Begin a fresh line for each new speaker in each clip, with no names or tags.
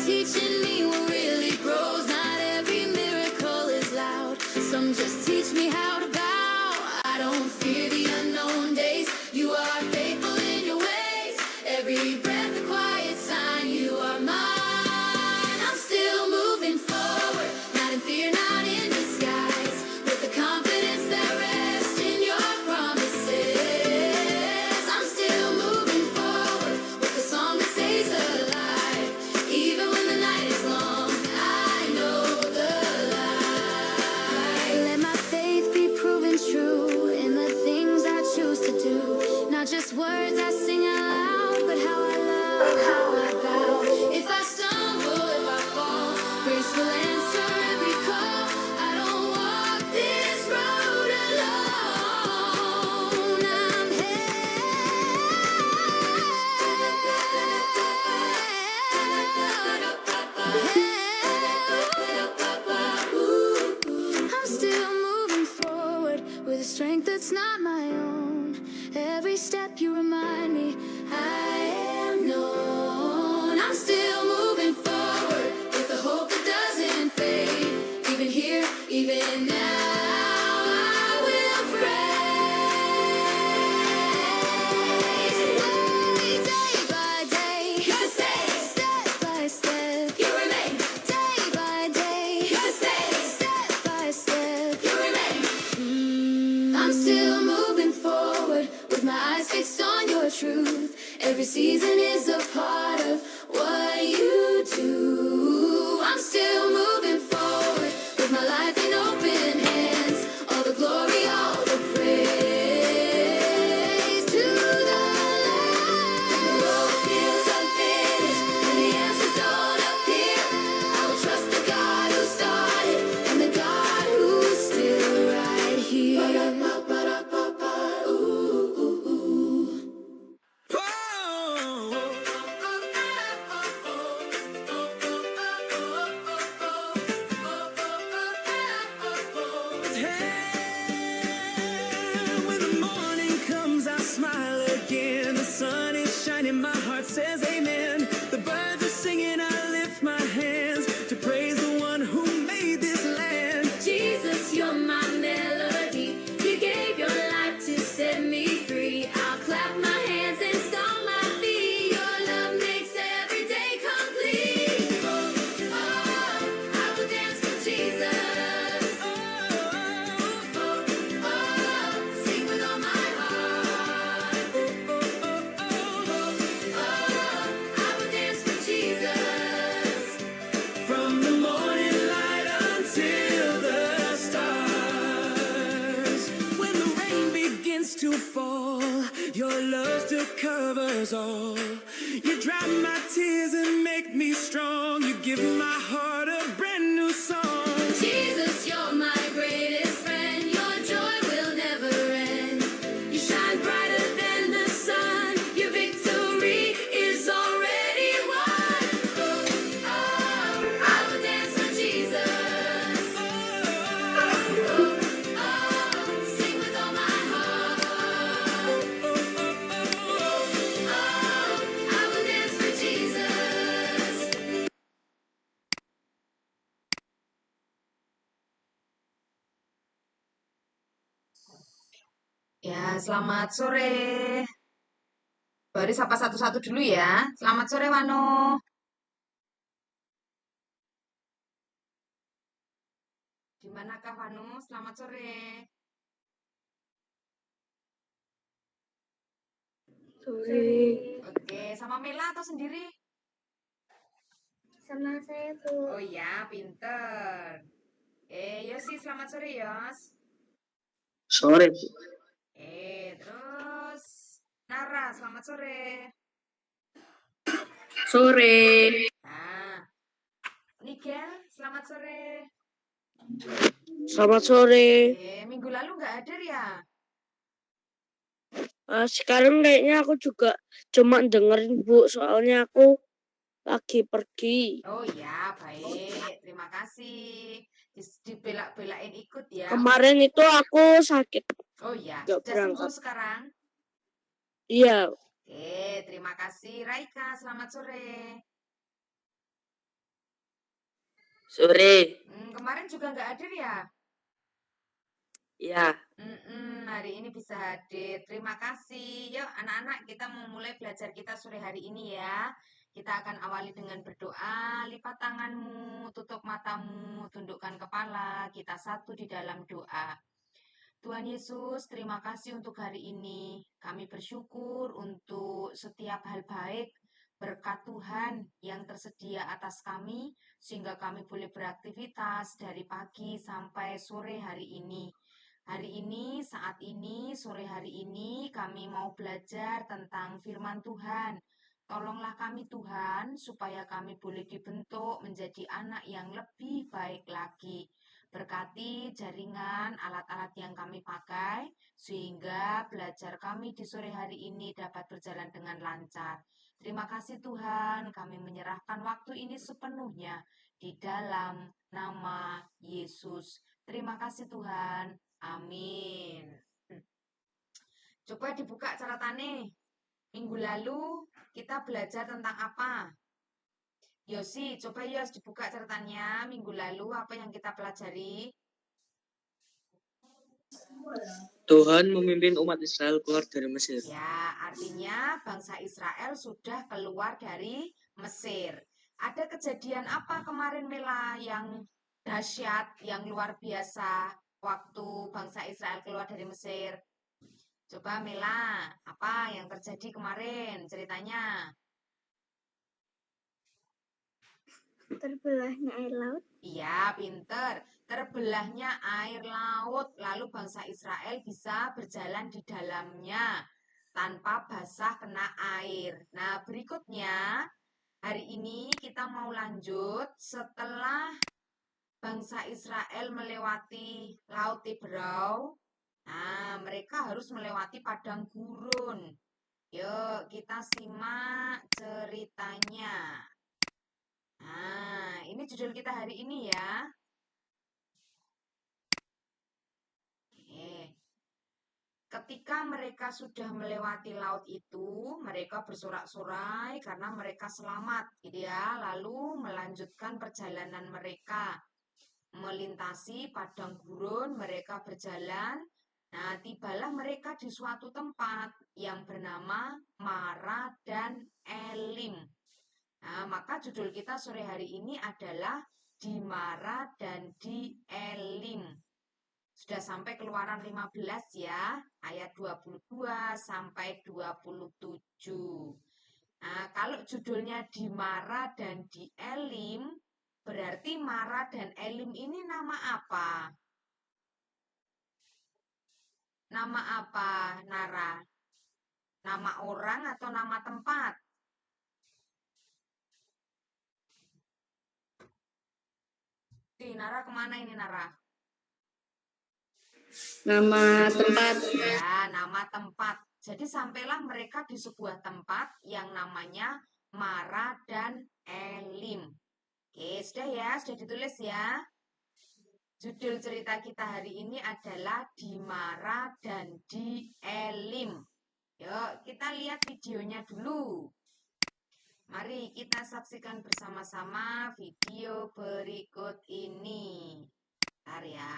teaching me what really grows. Not every miracle is loud. Some just teach me how to bow. I don't fear the unknown days. You are faithful in your ways. Every breath a quiet sign. You are mine. I'm still moving forward. Not in fear, not in disguise. With the confidence that rests in your promises. I'm still moving forward. With the song that stays alive. Even when the night is long, I know the light. Let my faith be proven true in the things I choose to do. Not just words I sing out loud, but how I love, how I bow. If I stumble, if I fall, grace will answer every call. I don't walk this road alone. I'm I'm still moving forward with a strength that's not my own. Every step you remind me I am known. I'm still moving forward with a hope that doesn't fade. Even here, even now, I will praise. Day by day, you sustain. Step by step, you remain. Day by day, you sustain. Step by step, you remain. I'm still moving forward with my eyes fixed on your truth. Every season is a part of what you do. I'm still moving forward with my life in open hands. All the glory, all the praise to the Lamb. The road feels unfinished and the answers don't appear. I will trust the God who started and the God who's still right here.
When the morning comes, I smile again. The sun is shining, my heart says amen. The birds are singing, I lift my hands to praise the one who made this land.
Jesus, you're my melody. You gave your life to set me free. I'll clap my hands and stomp my feet. Your love makes every day complete. Oh, I will dance for Jesus. Sing with all my heart. I will dance for Jesus.
From the morning light until the stars. When the rain begins to fall, your love still covers all. You dry my tears and make me strong. You give my heart a brand new song.
Jesus, you're my greatest friend. Your joy will never end. You shine brighter than the sun. Your victory is already won. Oh, I will dance for Jesus. Sing with all my heart. I will dance for Jesus.
Ya, selamat sore. Baru sapa satu-satu dulu ya. Selamat sore, Wano. Di manakah Wano? Selamat sore.
Sore.
Oke, sama Mela atau sendiri?
Sama saya tuh.
Oh iya, pinter. Yosi, selamat sore, Yos.
Sore, Bu.
Terus Nara, selamat sore.
Sore.
Nah, Nigel, selamat sore.
Selamat sore.
Minggu lalu nggak hadir ya?
Sekarang kayaknya aku juga cuma dengerin, Bu, soalnya aku lagi pergi.
Oh iya, baik. Terima kasih. Dibela-belain ikut ya.
Kemarin itu aku sakit.
Oh iya,
Nggak
sudah
berangkat.
sembuh sekarang?
Iya.
Oke, terima kasih. Raika, selamat sore.
Sore.
Kemarin juga nggak hadir ya?
Ya.
Hari ini bisa hadir. Terima kasih. Yuk anak-anak, kita mau mulai belajar kita sore hari ini ya. Kita akan awali dengan berdoa. Lipat tanganmu, tutup matamu, tundukkan kepala. Kita satu di dalam doa. Tuhan Yesus, terima kasih untuk hari ini. Kami bersyukur untuk setiap hal baik, berkat Tuhan yang tersedia atas kami, sehingga kami boleh beraktivitas dari pagi sampai sore hari ini. Hari ini, saat ini, sore hari ini, kami mau belajar tentang firman Tuhan. Tolonglah kami Tuhan, supaya kami boleh dibentuk menjadi anak yang lebih baik lagi. Berkati jaringan alat-alat yang kami pakai, sehingga belajar kami di sore hari ini dapat berjalan dengan lancar. Terima kasih Tuhan, kami menyerahkan waktu ini sepenuhnya di dalam nama Yesus. Terima kasih Tuhan. Amin. Coba dibuka catatannya. Minggu lalu kita belajar tentang apa? Yosi, coba Yos dibuka catatannya. Minggu lalu apa yang kita pelajari?
Tuhan memimpin umat Israel keluar dari Mesir.
Ya, artinya bangsa Israel sudah keluar dari Mesir. Ada kejadian apa kemarin Mela yang dahsyat, yang luar biasa waktu bangsa Israel keluar dari Mesir? Coba Mela, apa yang terjadi kemarin ceritanya?
Terbelahnya air laut.
Iya, pinter. Terbelahnya air laut, lalu bangsa Israel bisa berjalan di dalamnya tanpa basah kena air. Nah, berikutnya hari ini kita mau lanjut setelah bangsa Israel melewati Laut Tiberau. Nah, mereka harus melewati padang gurun. Yuk, kita simak ceritanya. Nah, ini judul kita hari ini ya. Ketika mereka sudah melewati laut itu, mereka bersorak-sorai karena mereka selamat, gitu ya. Lalu melanjutkan perjalanan mereka, melintasi padang gurun, mereka berjalan. Nah, tibalah mereka di suatu tempat yang bernama Mara dan Elim. Nah, maka judul kita sore hari ini adalah di Mara dan di Elim. Sudah sampai Keluaran 15 ya, ayat 22 sampai 27. Nah, kalau judulnya di Mara dan di Elim, berarti Mara dan Elim ini nama apa? Nama apa, Nara? Nama orang atau nama tempat? Nara kemana ini, Nara?
Nama tempat.
Ya, nama tempat. Jadi sampailah mereka di sebuah tempat yang namanya Mara dan Elim. Oke, sudah ya, sudah ditulis ya. Judul cerita kita hari ini adalah di Mara dan di Elim. Yuk, kita lihat videonya dulu. Mari kita saksikan bersama-sama video berikut ini. Bentar ya.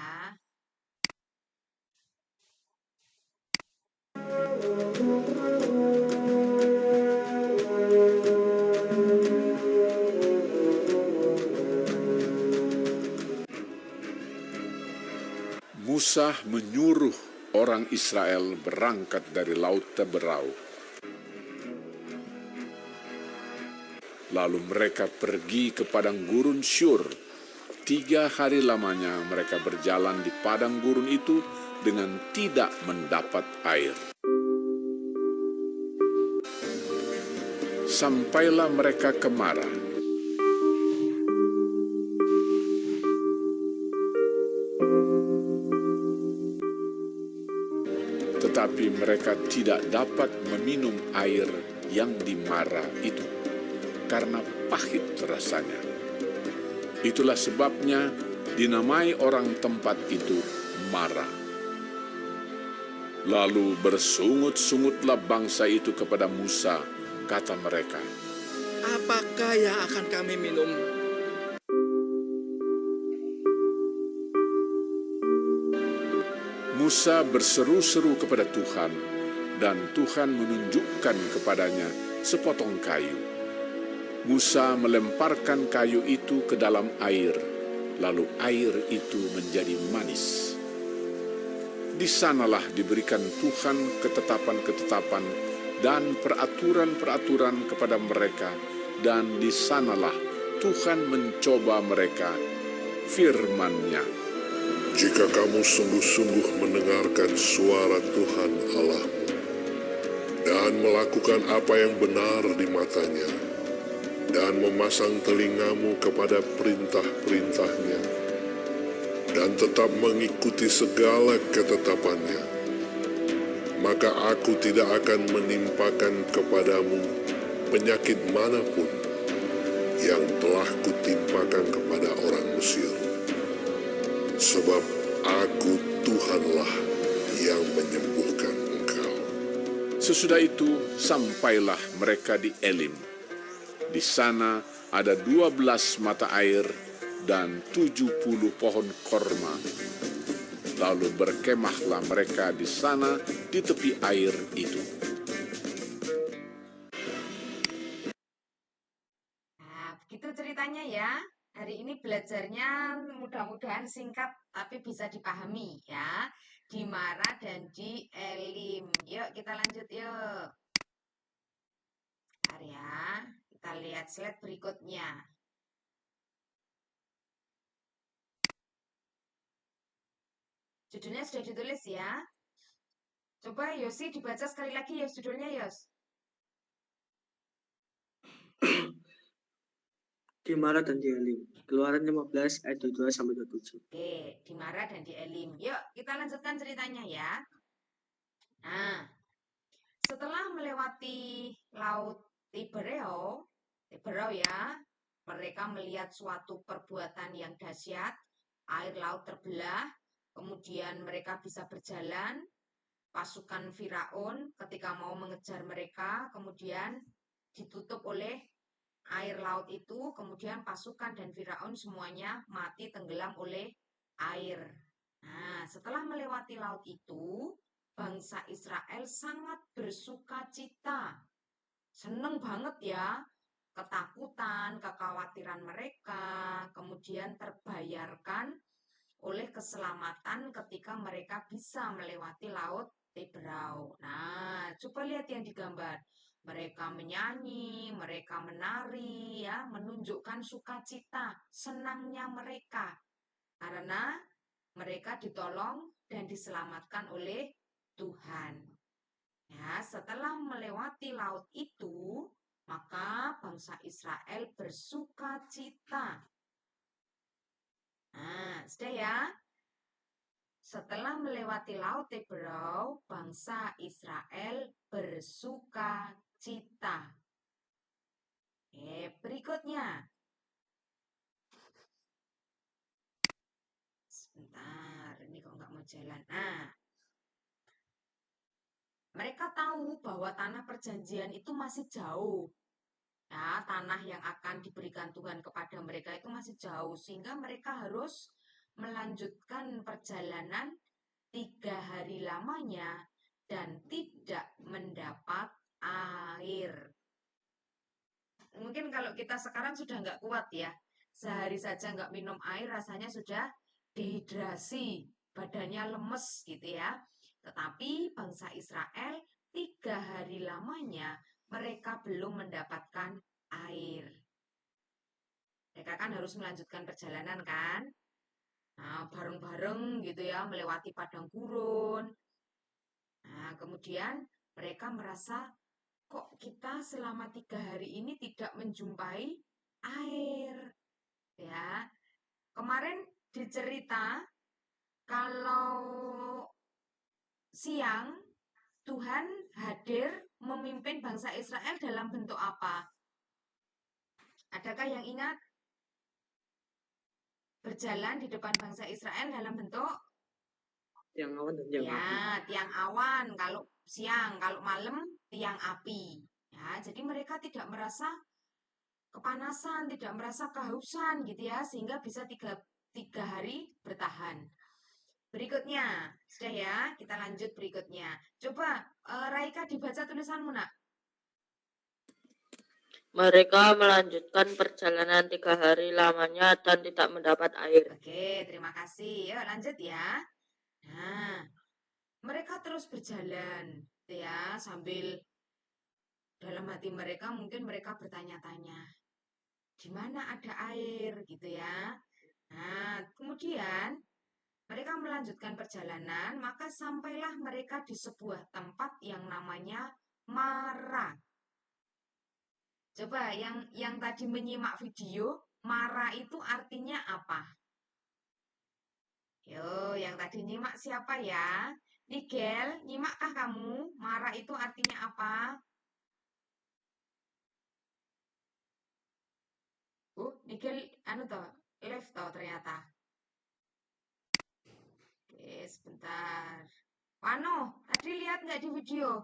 Musa menyuruh orang Israel berangkat dari Laut Tiberau. Lalu mereka pergi ke padang gurun Syur. 3 hari lamanya mereka berjalan di padang gurun itu dengan tidak mendapat air. Sampailah mereka ke Mara. Tetapi mereka tidak dapat meminum air yang di Mara itu, karena pahit rasanya. Itulah sebabnya dinamai orang tempat itu Mara. Lalu bersungut-sungutlah bangsa itu kepada Musa, kata mereka,
apakah yang akan kami minum?
Musa berseru-seru kepada Tuhan, dan Tuhan menunjukkan kepadanya sepotong kayu. Musa melemparkan kayu itu ke dalam air, lalu air itu menjadi manis. Di sanalah diberikan Tuhan ketetapan-ketetapan dan peraturan-peraturan kepada mereka, dan di sanalah Tuhan mencoba mereka, firman-Nya.
Jika kamu sungguh-sungguh mendengarkan suara Tuhan Allahmu dan melakukan apa yang benar di matanya dan memasang telingamu kepada perintah-perintahnya dan tetap mengikuti segala ketetapannya, maka aku tidak akan menimpakan kepadamu penyakit manapun yang telah kutimpakan kepada orang Mesir. Sebab aku Tuhanlah yang menyembuhkan engkau.
Sesudah itu sampailah mereka di Elim. Di sana ada 12 mata air dan 70 pohon korma. Lalu berkemahlah mereka di sana di tepi air itu.
Nah, begitu ceritanya ya. Hari ini belajarnya mudah-mudahan singkat tapi bisa dipahami ya. Di Mara dan di Elim. Yuk kita lanjut yuk. Bentar ya. Kita lihat slide berikutnya. Judulnya sudah ditulis ya. Coba Yosi dibaca sekali lagi ya judulnya Yos.
Di Mara dan di Elim. Keluaran 15 ayat 22 sampai 27.
Oke, di Mara dan di Elim. Yuk, kita lanjutkan ceritanya ya. Nah, setelah melewati Laut Tibereo ya, mereka melihat suatu perbuatan yang dahsyat, air laut terbelah, kemudian mereka bisa berjalan, pasukan Firaun ketika mau mengejar mereka, kemudian ditutup oleh air laut itu, kemudian pasukan dan Firaun semuanya mati tenggelam oleh air. Nah, setelah melewati laut itu, bangsa Israel sangat bersuka cita. Seneng banget ya, ketakutan, kekhawatiran mereka, kemudian terbayarkan oleh keselamatan ketika mereka bisa melewati laut Tiberau. Nah, coba lihat yang digambar. Mereka menyanyi, mereka menari, ya, menunjukkan sukacita, senangnya mereka. Karena mereka ditolong dan diselamatkan oleh Tuhan. Ya, setelah melewati laut itu, maka bangsa Israel bersuka cita. Nah, sudah ya. Setelah melewati laut Tiberau, bangsa Israel bersuka cita. Berikutnya. Sebentar, ini kok nggak mau jalan. Nah, mereka tahu bahwa tanah perjanjian itu masih jauh. Ya, tanah yang akan diberikan Tuhan kepada mereka itu masih jauh, sehingga mereka harus melanjutkan perjalanan 3 hari lamanya dan tidak mendapat air. Mungkin kalau kita sekarang sudah nggak kuat ya, sehari saja nggak minum air rasanya sudah dehidrasi, badannya lemes gitu ya. Tetapi bangsa Israel 3 hari lamanya mereka belum mendapatkan air. Mereka kan harus melanjutkan perjalanan kan. Nah, bareng-bareng gitu ya, melewati padang gurun. Nah, kemudian mereka merasa, kok kita selama 3 hari ini tidak menjumpai air. Ya, kemarin dicerita kalau siang Tuhan hadir memimpin bangsa Israel dalam bentuk apa? Adakah yang ingat? Berjalan di depan bangsa Israel dalam bentuk
Tiang awan dan tiang api.
ya, tiang awan kalau siang, kalau malam tiang api. Ya, jadi mereka tidak merasa kepanasan, tidak merasa kehausan gitu ya, sehingga bisa tiga hari bertahan. Berikutnya, sudah ya, kita lanjut berikutnya. Coba Raika dibaca tulisanmu, Nak.
Mereka melanjutkan perjalanan 3 hari lamanya dan tidak mendapat air.
Oke, terima kasih. Yuk lanjut ya. Nah, mereka terus berjalan, gitu ya, sambil dalam hati mereka mungkin mereka bertanya-tanya, di mana ada air, gitu ya. Nah, kemudian mereka melanjutkan perjalanan, maka sampailah mereka di sebuah tempat yang namanya Mara. Coba yang tadi menyimak video, Mara itu artinya apa? Yo, yang tadi nyimak siapa ya? Nigel, nyimakkah kamu? Mara itu artinya apa? Nigel anu toh, live toh ternyata. Oke, sebentar. Wano, tadi lihat nggak di video?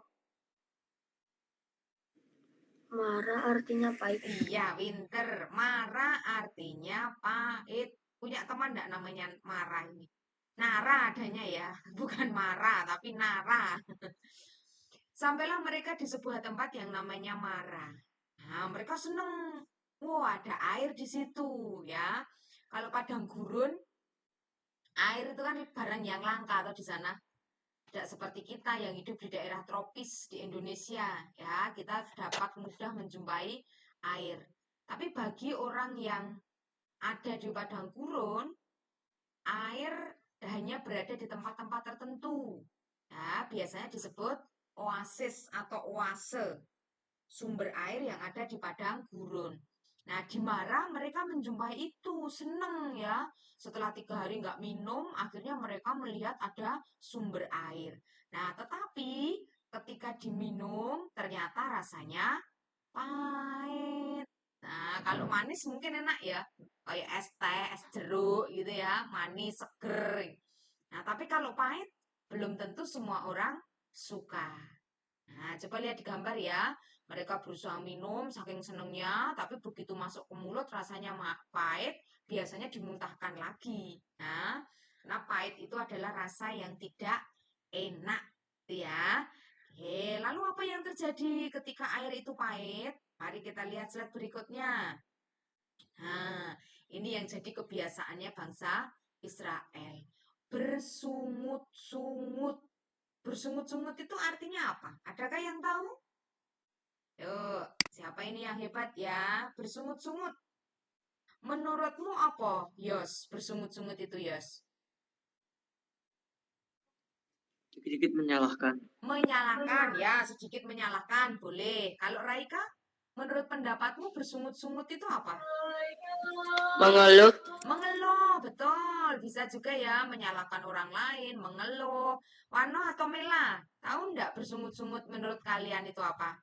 Marah artinya pahit.
Iya, winter. Mara artinya pahit. Punya teman enggak namanya Mara ini? Nara adanya ya, bukan Mara, tapi Nara. Sampailah mereka di sebuah tempat yang namanya Mara. Nah, mereka seneng. Wah, ada air di situ ya. Kalau padang gurun, air itu kan barang yang langka atau di sana. Tidak seperti kita yang hidup di daerah tropis di Indonesia, ya, kita dapat mudah menjumpai air. Tapi bagi orang yang ada di padang gurun, air hanya berada di tempat-tempat tertentu. Ya, biasanya disebut oasis atau oase, sumber air yang ada di padang gurun. Nah, di Mara mereka menjumpai itu, seneng ya. Setelah 3 hari nggak minum, akhirnya mereka melihat ada sumber air. Nah, tetapi ketika diminum, ternyata rasanya pahit. Nah, kalau manis mungkin enak ya, kayak es teh, es jeruk gitu ya, manis, seger. Nah, tapi kalau pahit, belum tentu semua orang suka. Nah, coba lihat di gambar ya. Mereka berusaha minum saking senengnya, tapi begitu masuk ke mulut rasanya pahit, biasanya dimuntahkan lagi. Nah, karena pahit itu adalah rasa yang tidak enak, gitu ya. Oke, lalu apa yang terjadi ketika air itu pahit? Mari kita lihat slide berikutnya. Nah, ini yang jadi kebiasaannya bangsa Israel. Bersungut-sungut. Bersungut-sungut itu artinya apa? Adakah yang tahu? Yuk, siapa ini yang hebat ya? Bersungut-sungut. Menurutmu apa, Yos? Bersungut-sungut itu, Yos?
Dikit-dikit menyalahkan.
Menyalahkan, ya, sedikit menyalahkan, boleh. Kalau Raika, menurut pendapatmu bersungut-sungut itu apa?
Mengeluh.
Mengeluh, betul. Bisa juga ya, menyalahkan orang lain, mengeluh. Wano atau Mela, tahu enggak bersungut-sungut menurut kalian itu apa?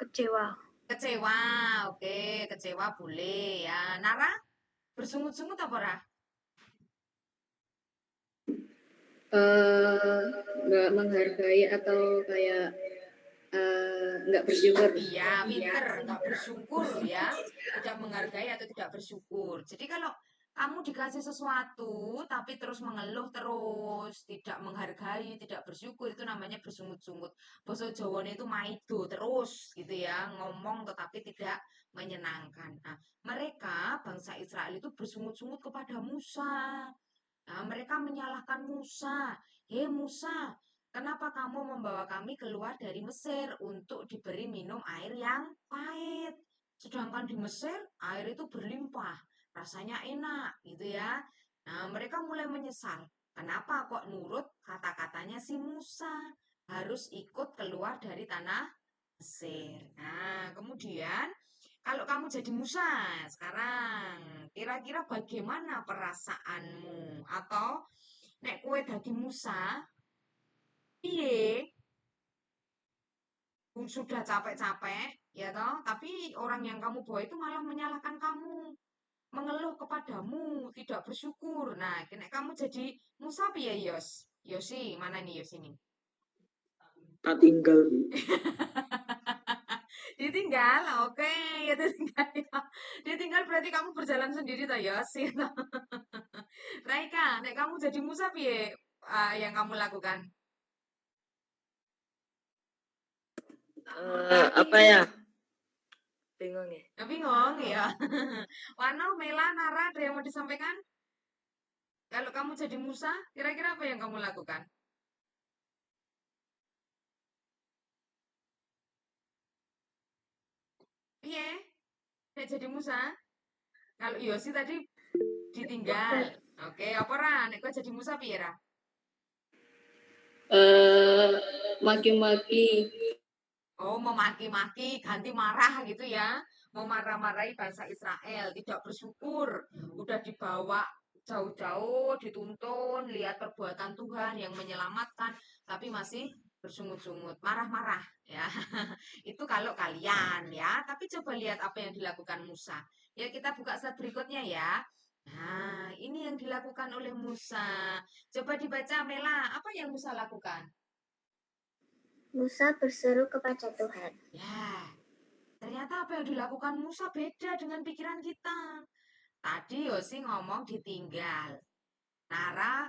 Kecewa.
Kecewa, oke, kecewa boleh ya. Nara, bersungut-sungut apa, Ra?
Nggak menghargai atau kayak nggak bersyukur.
Iya, pinter, nggak bersyukur ya, tidak menghargai atau tidak bersyukur. Jadi kalau kamu dikasih sesuatu tapi terus mengeluh terus, tidak menghargai, tidak bersyukur, itu namanya bersungut-sungut. Basa Jawane itu maido terus gitu ya, ngomong tetapi tidak menyenangkan. Nah, mereka bangsa Israel itu bersungut-sungut kepada Musa. Nah, mereka menyalahkan Musa. Hei Musa, kenapa kamu membawa kami keluar dari Mesir untuk diberi minum air yang pahit? Sedangkan di Mesir air itu berlimpah, rasanya enak gitu ya. Nah, mereka mulai menyesal. Kenapa kok nurut kata-katanya si Musa? Harus ikut keluar dari tanah Mesir. Nah, kemudian kalau kamu jadi Musa sekarang, kira-kira bagaimana perasaanmu? Atau nek kue dadi Musa, piye? Sudah capek-capek, ya toh, tapi orang yang kamu bawa itu malah menyalahkan kamu, mengeluh kepadamu, tidak bersyukur. Nah, nek kamu jadi Musa piye, Yos? Yosi, mana nih Yos ini?
Tak tinggal, Bu.
Ditinggal, oke, ya ditinggal ya. Ditinggal berarti kamu berjalan sendiri toh ya sih. Raika, nek kamu jadi Musa piye yang kamu lakukan?
Apa ya? Bingung ya.
Bingung ya. Wano, Mela, Nara, ada yang mau disampaikan? Kalau kamu jadi Musa, kira-kira apa yang kamu lakukan? Iya, nek jadi Musa. Kalau Yosi tadi ditinggal. Oke, apa ra? Nek kowe jadi Musa piye ra?
Maki-maki.
Oh, memaki-maki, ganti marah gitu ya. Mau marah-marahi bangsa Israel, tidak bersyukur. Udah dibawa jauh-jauh, dituntun, lihat perbuatan Tuhan yang menyelamatkan, tapi masih bersungut-sungut, marah-marah ya. Itu kalau kalian ya, tapi coba lihat apa yang dilakukan Musa. Ya, kita buka slide berikutnya ya. Nah, ini yang dilakukan oleh Musa. Coba dibaca Mela, apa yang Musa lakukan?
Musa berseru kepada Tuhan.
Ya, ternyata apa yang dilakukan Musa beda dengan pikiran kita. Tadi Yosi ngomong ditinggal. Nara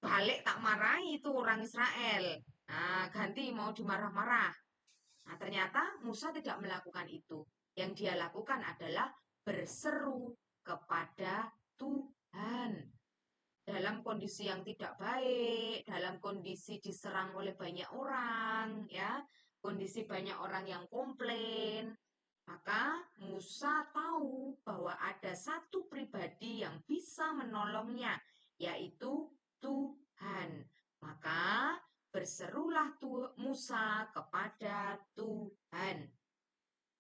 balik tak marahi itu orang Israel. Nah, ganti mau dimarah-marah. Nah, ternyata Musa tidak melakukan itu. Yang dia lakukan adalah berseru kepada Tuhan. Dalam kondisi yang tidak baik, dalam kondisi diserang oleh banyak orang, ya, kondisi banyak orang yang komplain, maka Musa tahu bahwa ada satu pribadi yang bisa menolongnya, yaitu Tuhan. Maka berserulah Musa kepada Tuhan.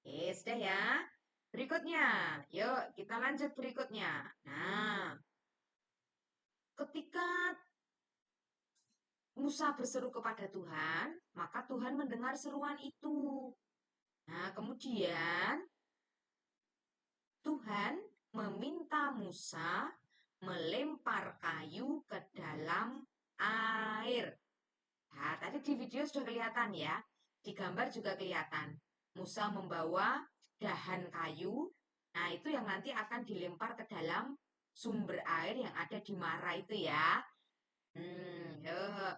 Sudah ya. Berikutnya, yuk kita lanjut berikutnya. Nah, ketika Musa berseru kepada Tuhan, maka Tuhan mendengar seruan itu. Nah, kemudian Tuhan meminta Musa melempar kayu ke dalam air. Nah, tadi di video sudah kelihatan ya. Di gambar juga kelihatan. Musa membawa dahan kayu. Nah, itu yang nanti akan dilempar ke dalam sumber air yang ada di Mara itu ya. Yuk.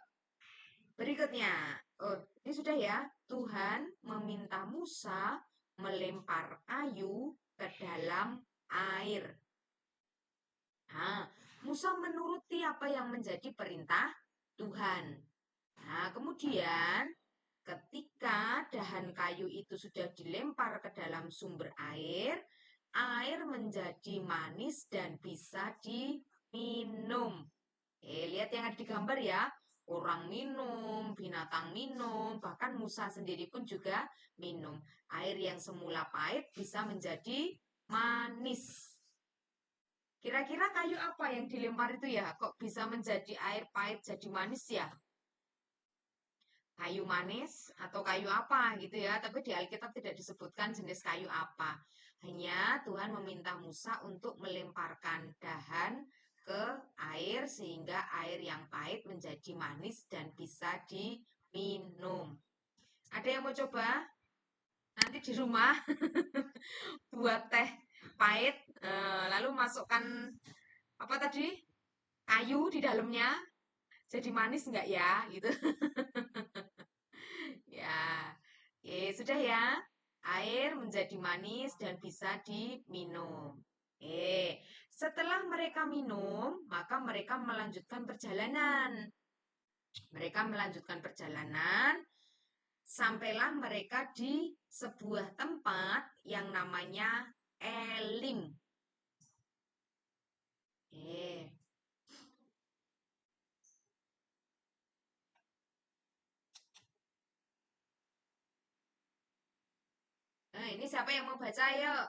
Berikutnya. Oh, ini sudah ya. Tuhan meminta Musa melempar kayu ke dalam air. Nah, Musa menuruti apa yang menjadi perintah Tuhan. Nah, kemudian ketika dahan kayu itu sudah dilempar ke dalam sumber air, air menjadi manis dan bisa diminum. Lihat yang ada di gambar ya. Orang minum, binatang minum, bahkan Musa sendiri pun juga minum. Air yang semula pahit bisa menjadi manis. Kira-kira kayu apa yang dilempar itu ya? Kok bisa menjadi air pahit jadi manis ya? Kayu manis atau kayu apa gitu ya? Tapi di Alkitab tidak disebutkan jenis kayu apa. Hanya Tuhan meminta Musa untuk melemparkan dahan ke air sehingga air yang pahit menjadi manis dan bisa diminum. Ada yang mau coba? Nanti di rumah buat teh pahit, lalu masukkan apa tadi? Kayu di dalamnya. Jadi manis enggak ya? Gitu. Ya. Oke, sudah ya. Air menjadi manis dan bisa diminum. Setelah mereka minum, maka mereka melanjutkan perjalanan. Mereka melanjutkan perjalanan, sampailah mereka di sebuah tempat yang namanya Elim. Nah, ini siapa yang mau baca, yuk?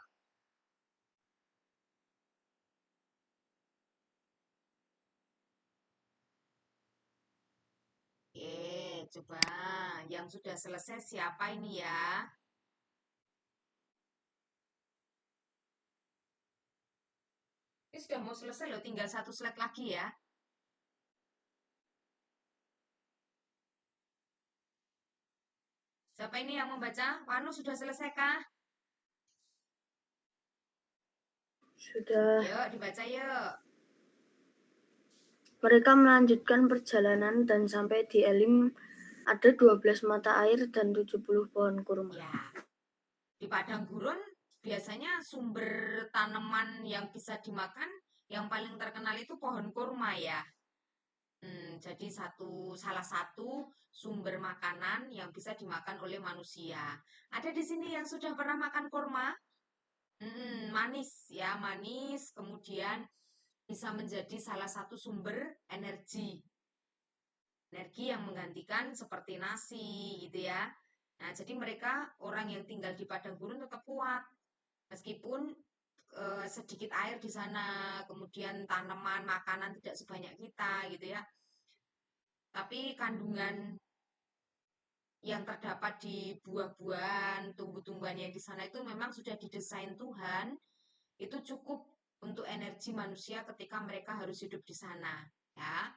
Coba yang sudah selesai siapa ini ya? Ini sudah mau selesai loh, tinggal satu slide lagi ya. Siapa ini yang membaca? Wanu sudah selesaikah?
Sudah.
Yuk, dibaca yuk.
Mereka melanjutkan perjalanan dan sampai di Elim ada 12 mata air dan 70 pohon kurma.
Ya, di padang gurun biasanya sumber tanaman yang bisa dimakan yang paling terkenal itu pohon kurma ya. Jadi salah satu sumber makanan yang bisa dimakan oleh manusia. Ada di sini yang sudah pernah makan kurma? Manis ya, manis. Kemudian bisa menjadi salah satu sumber energi. Energi yang menggantikan seperti nasi gitu ya. Nah, jadi mereka orang yang tinggal di padang gurun tetap kuat. Meskipun sedikit air di sana, kemudian tanaman, makanan tidak sebanyak kita gitu ya. Tapi kandungan yang terdapat di buah-buahan, tumbuh-tumbuhan yang di sana itu memang sudah didesain Tuhan, itu cukup untuk energi manusia ketika mereka harus hidup di sana, ya.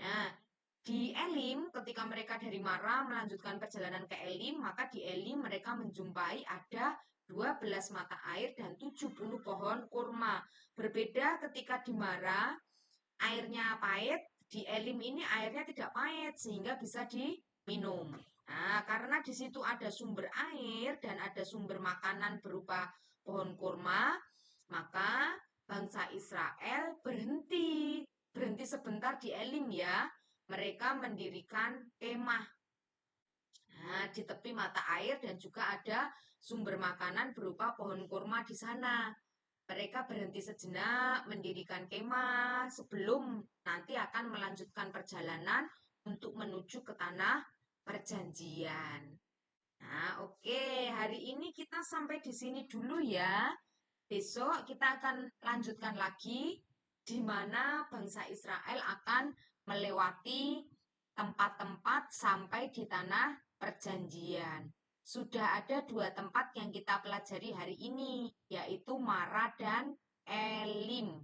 Nah, di Elim, ketika mereka dari Mara melanjutkan perjalanan ke Elim, maka di Elim mereka menjumpai ada 12 mata air dan 70 pohon kurma. Berbeda ketika di Mara, airnya pahit, di Elim ini airnya tidak pahit sehingga bisa diminum. Nah, karena di situ ada sumber air dan ada sumber makanan berupa pohon kurma, maka bangsa Israel berhenti sebentar di Elim ya. Mereka mendirikan kemah. Nah, di tepi mata air dan juga ada sumber makanan berupa pohon kurma di sana. Mereka berhenti sejenak mendirikan kemah sebelum nanti akan melanjutkan perjalanan untuk menuju ke tanah perjanjian. Nah, oke, hari ini kita sampai di sini dulu ya. Besok kita akan lanjutkan lagi di mana bangsa Israel akan melewati tempat-tempat sampai di tanah perjanjian. Sudah ada 2 tempat yang kita pelajari hari ini, yaitu Mara dan Elim.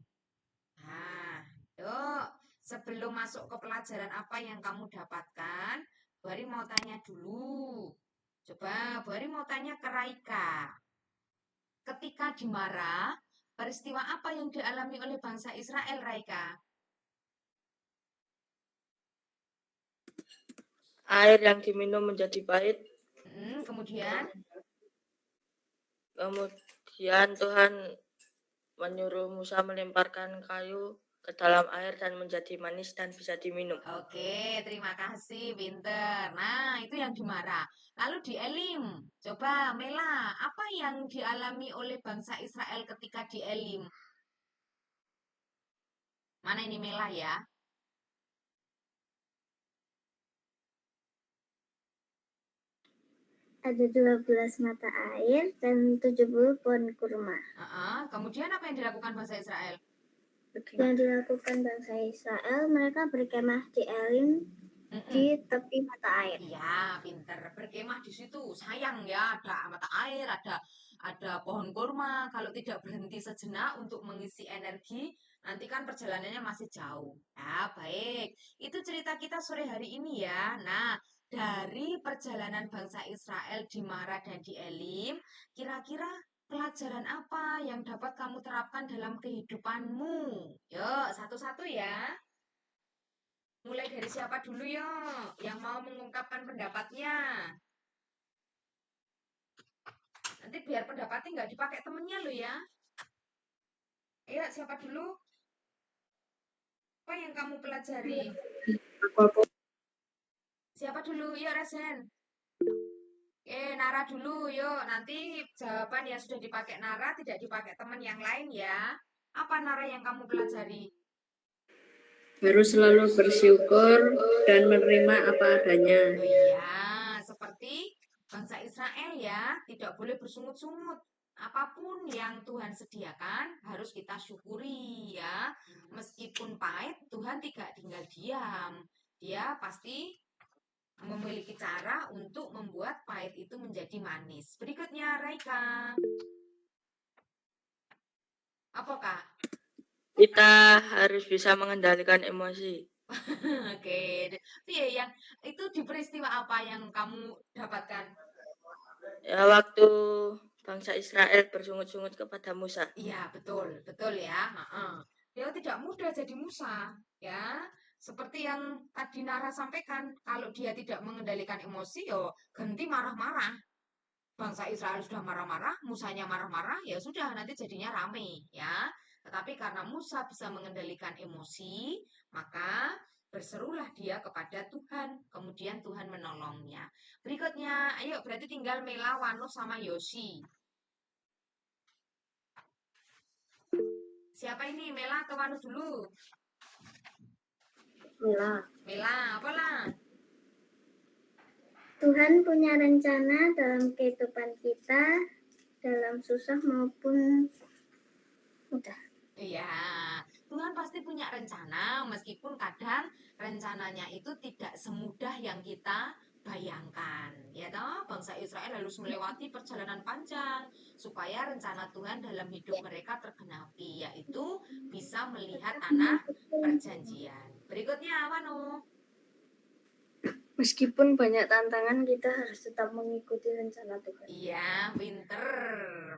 Nah, yuk, sebelum masuk ke pelajaran apa yang kamu dapatkan, Bu Ari mau tanya dulu. Coba Bu Ari mau tanya ke Raika. Ketika di Mara, peristiwa apa yang dialami oleh bangsa Israel, Raika?
Air yang diminum menjadi pahit.
Kemudian
Tuhan menyuruh Musa melemparkan kayu ke dalam air dan menjadi manis dan bisa diminum.
Oke, terima kasih, pinter. Nah, itu yang di Mara. Lalu di Elim, coba Mela, apa yang dialami oleh bangsa Israel ketika di Elim? Mana ini Mela ya?
Ada 12 mata air dan 70 pohon kurma.
Kemudian apa yang dilakukan bangsa Israel?
Yang dilakukan bangsa Israel, mereka berkemah di Elim di tepi mata air.
Iya, pinter. Berkemah di situ. Sayang ya, ada mata air, ada pohon kurma. Kalau tidak berhenti sejenak untuk mengisi energi, nanti kan perjalanannya masih jauh. Ya, baik. Itu cerita kita sore hari ini ya. Nah, dari perjalanan bangsa Israel di Mara dan di Elim, kira-kira pelajaran apa yang dapat kamu terapkan dalam kehidupanmu? Yuk, satu-satu ya. Mulai dari siapa dulu yuk yang mau mengungkapkan pendapatnya? Nanti biar pendapatnya nggak dipakai temennya lo ya. Ayo, siapa dulu? Apa yang kamu pelajari? Siapa dulu? Yuk, Resen. Nara dulu, yuk. Nanti jawaban yang sudah dipakai Nara tidak dipakai teman yang lain ya. Apa Nara yang kamu pelajari?
Harus selalu bersyukur dan menerima apa adanya.
Oh iya, seperti bangsa Israel ya, tidak boleh bersungut-sungut. Apapun yang Tuhan sediakan harus kita syukuri ya. Meskipun pahit, Tuhan tidak tinggal diam. Dia pasti memiliki cara untuk membuat pahit itu menjadi manis. Berikutnya, Raika. Apa, Kak?
Kita harus bisa mengendalikan emosi.
Oke. Iya, yang itu di peristiwa apa yang kamu dapatkan?
Ya, waktu bangsa Israel bersungut-sungut kepada Musa.
Iya, betul, betul ya. Heeh. Dia tidak mudah jadi Musa, ya. Seperti yang tadi Nara sampaikan, kalau dia tidak mengendalikan emosi, yo ganti marah-marah. Bangsa Israel sudah marah-marah, Musanya marah-marah, ya sudah nanti jadinya rame, ya. Tetapi karena Musa bisa mengendalikan emosi, maka berserulah dia kepada Tuhan, kemudian Tuhan menolongnya. Berikutnya, ayo berarti tinggal Mela, Wano, sama Yosi. Siapa ini? Mela atau Wano dulu?
Mila.
Mela, apalah?
Tuhan punya rencana dalam kehidupan kita, dalam susah maupun mudah.
Iya, Tuhan pasti punya rencana, meskipun kadang rencananya itu tidak semudah yang kita bayangkan. Ya toh, bangsa Israel harus melewati perjalanan panjang supaya rencana Tuhan dalam hidup mereka tergenapi, yaitu bisa melihat tanah perjanjian. Berikutnya apa, Nu?
Meskipun banyak tantangan, kita harus tetap mengikuti rencana Tuhan.
Iya, pinter.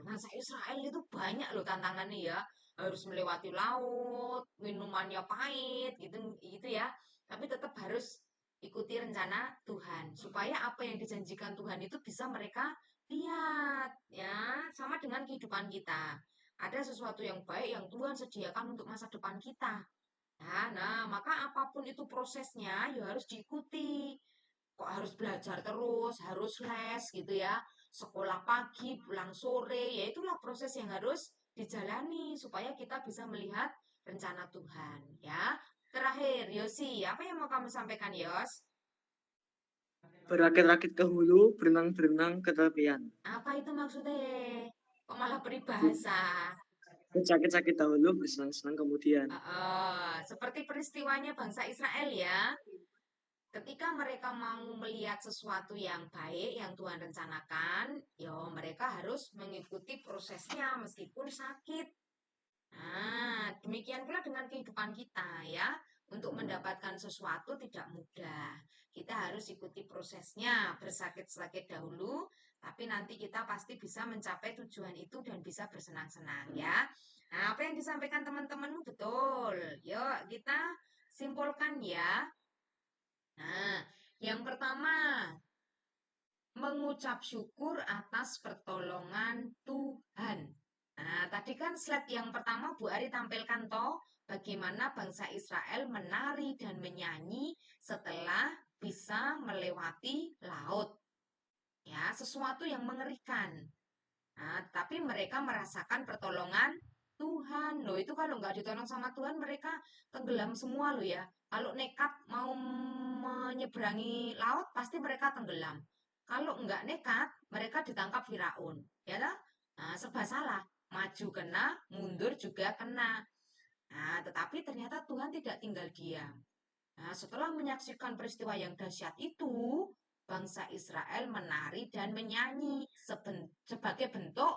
Bangsa Israel itu banyak loh tantangannya ya. Harus melewati laut, minumannya pahit, gitu ya. Tapi tetap harus ikuti rencana Tuhan. Supaya apa yang dijanjikan Tuhan itu bisa mereka lihat. Ya, sama dengan kehidupan kita. Ada sesuatu yang baik yang Tuhan sediakan untuk masa depan kita. Nah, maka apapun itu prosesnya, ya harus diikuti. Kok harus belajar terus, harus les gitu ya. Sekolah pagi, pulang sore, ya itulah proses yang harus dijalani supaya kita bisa melihat rencana Tuhan, ya. Terakhir, Yosi, apa yang mau kamu sampaikan, Yos?
Berakit-rakit ke hulu, berenang-berenang ke tepian.
Apa itu maksudnya? Kok malah peribahasa?
Sakit-sakit dahulu, bersenang-senang kemudian.
Seperti peristiwanya bangsa Israel ya. Ketika mereka mau melihat sesuatu yang baik yang Tuhan rencanakan, ya mereka harus mengikuti prosesnya meskipun sakit. Nah, demikian pula dengan kehidupan kita ya. Untuk mendapatkan sesuatu tidak mudah. Kita harus ikuti prosesnya, bersakit-sakit dahulu, tapi nanti kita pasti bisa mencapai tujuan itu dan bisa bersenang-senang ya. Nah, apa yang disampaikan teman-temanmu betul. Yuk, kita simpulkan ya. Nah, yang pertama, mengucap syukur atas pertolongan Tuhan. Nah, tadi kan slide yang pertama Bu Ari tampilkan toh, bagaimana bangsa Israel menari dan menyanyi setelah bisa melewati laut. Ya, sesuatu yang mengerikan. Nah, tapi mereka merasakan pertolongan Tuhan. Loh, itu kalau nggak ditolong sama Tuhan, mereka tenggelam semua loh ya. Kalau nekat mau menyeberangi laut, pasti mereka tenggelam. Kalau nggak nekat, mereka ditangkap Firaun. Ya toh? Nah, serba salah. Maju kena, mundur juga kena. Nah, tetapi ternyata Tuhan tidak tinggal diam. Nah, setelah menyaksikan peristiwa yang dahsyat itu, bangsa Israel menari dan menyanyi sebagai bentuk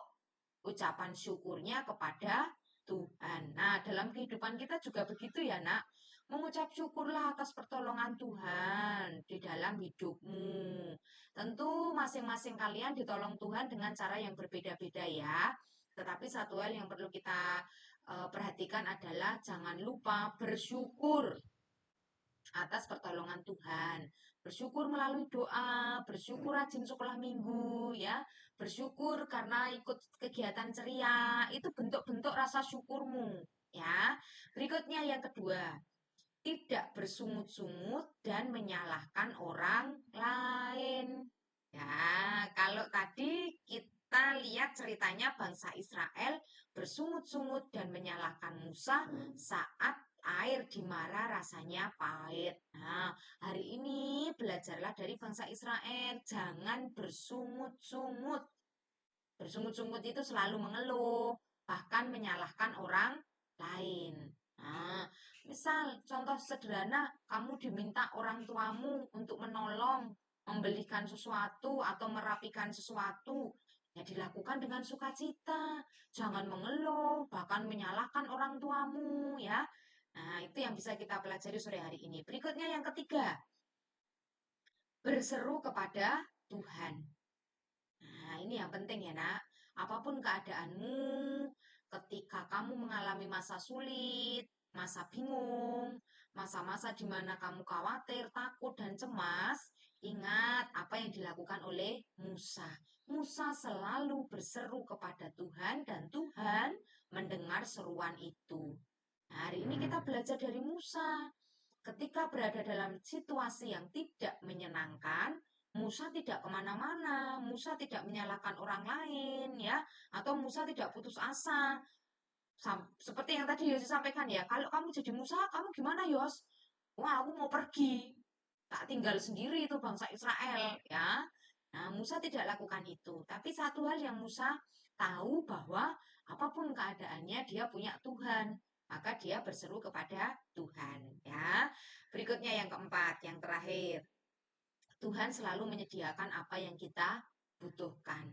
ucapan syukurnya kepada Tuhan. Nah, dalam kehidupan kita juga begitu ya, Nak. Mengucap syukurlah atas pertolongan Tuhan di dalam hidupmu. Tentu masing-masing kalian ditolong Tuhan dengan cara yang berbeda-beda ya. Tetapi satu hal yang perlu kita perhatikan adalah jangan lupa bersyukur atas pertolongan Tuhan. Bersyukur melalui doa, bersyukur rajin sekolah minggu, ya. Bersyukur karena ikut kegiatan ceria, itu bentuk-bentuk rasa syukurmu, ya. Berikutnya yang kedua, tidak bersungut-sungut dan menyalahkan orang lain. Ya, kalau tadi kita lihat ceritanya bangsa Israel bersungut-sungut dan menyalahkan Musa saat air di Mara rasanya pahit. Nah, hari ini belajarlah dari bangsa Israel, jangan bersungut-sungut. Bersungut-sungut itu selalu mengeluh, bahkan menyalahkan orang lain. Nah, misal contoh sederhana, kamu diminta orang tuamu untuk menolong, membelikan sesuatu atau merapikan sesuatu, ya dilakukan dengan sukacita. Jangan mengeluh, bahkan menyalahkan orang tuamu, ya. Nah, itu yang bisa kita pelajari sore hari ini. Berikutnya yang ketiga, berseru kepada Tuhan. Nah, ini yang penting ya, Nak. Apapun keadaanmu, ketika kamu mengalami masa sulit, masa bingung, masa-masa di mana kamu khawatir, takut, dan cemas, ingat apa yang dilakukan oleh Musa. Musa selalu berseru kepada Tuhan dan Tuhan mendengar seruan itu. Nah, hari ini kita belajar dari Musa. Ketika berada dalam situasi yang tidak menyenangkan, Musa tidak kemana-mana, Musa tidak menyalahkan orang lain, ya, atau Musa tidak putus asa. Seperti yang tadi Yosi sampaikan ya, kalau kamu jadi Musa, kamu gimana Yos? Wah, aku mau pergi, tak tinggal sendiri itu bangsa Israel, ya. Nah, Musa tidak lakukan itu. Tapi satu hal yang Musa tahu bahwa apapun keadaannya dia punya Tuhan, maka dia berseru kepada Tuhan, ya. Berikutnya yang keempat, yang terakhir. Tuhan selalu menyediakan apa yang kita butuhkan.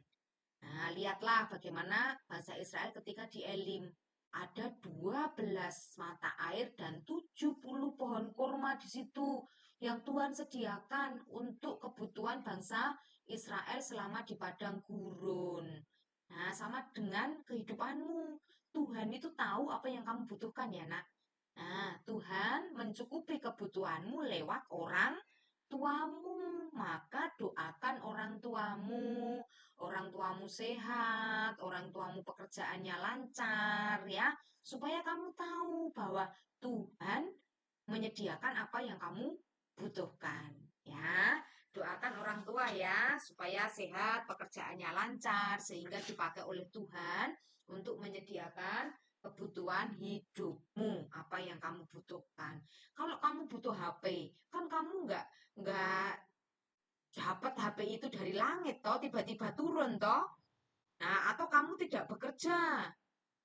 Nah, lihatlah bagaimana bangsa Israel ketika di Elim. Ada 12 mata air dan 70 pohon kurma di situ yang Tuhan sediakan untuk kebutuhan bangsa Israel selama di padang gurun. Nah, sama dengan kehidupanmu. Tuhan itu tahu apa yang kamu butuhkan ya, Nak. Nah, Tuhan mencukupi kebutuhanmu lewat orang tuamu. Maka doakan orang tuamu sehat, orang tuamu pekerjaannya lancar ya, supaya kamu tahu bahwa Tuhan menyediakan apa yang kamu butuhkan ya. Doakan orang tua ya supaya sehat, pekerjaannya lancar sehingga dipakai oleh Tuhan untuk menyediakan kebutuhan hidupmu, apa yang kamu butuhkan. Kalau kamu butuh HP, kan kamu nggak dapat HP itu dari langit toh, tiba-tiba turun toh. Nah, atau kamu tidak bekerja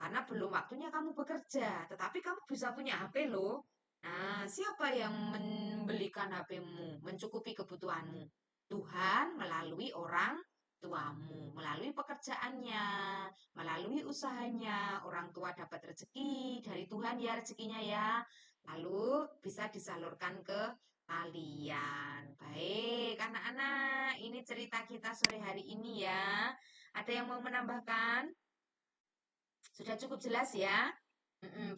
karena belum waktunya kamu bekerja, tetapi kamu bisa punya HP loh. Nah, siapa yang membelikan HP-mu, mencukupi kebutuhanmu? Tuhan melalui orang tuamu, melalui pekerjaannya, melalui usahanya. Orang tua dapat rezeki dari Tuhan ya, rezekinya ya. Lalu bisa disalurkan ke kalian. Baik, anak-anak, ini cerita kita sore hari ini ya. Ada yang mau menambahkan? Sudah cukup jelas ya?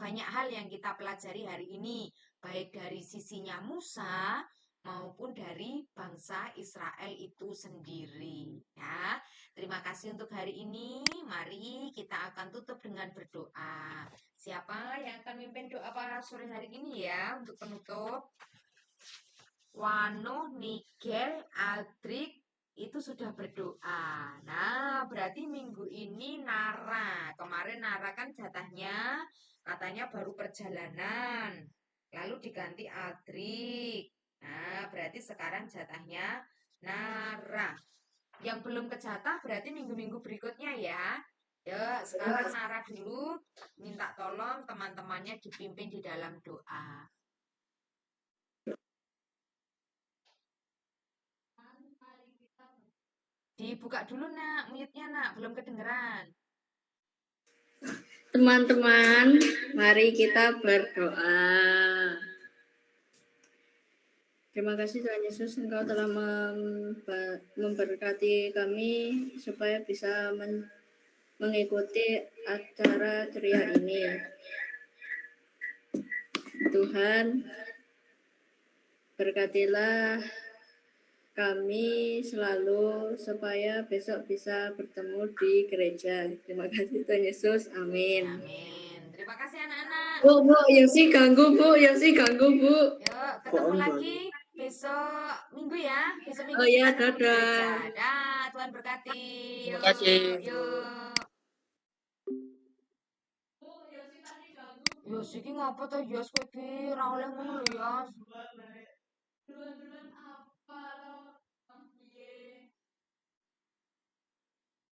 Banyak hal yang kita pelajari hari ini, baik dari sisinya Musa maupun dari bangsa Israel itu sendiri. Ya, terima kasih untuk hari ini. Mari kita akan tutup dengan berdoa. Siapa yang akan memimpin doa pada sore hari ini ya untuk penutup? Wano, Nigel, Aldrik itu sudah berdoa. Nah, berarti minggu ini Nara. Kemarin Nara kan jatahnya katanya baru perjalanan. Lalu diganti Aldrik. Nah, berarti sekarang jatahnya Nara. Yang belum kejatah berarti minggu-minggu berikutnya ya. Ya, sekarang Nara dulu minta tolong teman-temannya dipimpin di dalam doa. Dibuka dulu nak, mute-nya nak, belum kedengeran.
Teman-teman, mari kita berdoa. Terima kasih Tuhan Yesus, Engkau telah memberkati kami supaya bisa mengikuti acara ceria ini. Tuhan, berkatilah kami selalu supaya besok bisa bertemu di gereja. Terima kasih Tuhan Yesus. Amin.
Amin. Terima kasih anak-anak.
Bu, Yosi ganggu Bu.
Yuk, ketemu lagi besok minggu ya. Besok minggu
Oh ya,
kita ketemu di
dadah.
gereja. Dah, Tuhan berkati.
Terima kasih.
Yuk. Yos iki ngapa to Yos kowe iki ora oleh ngono lho Yos.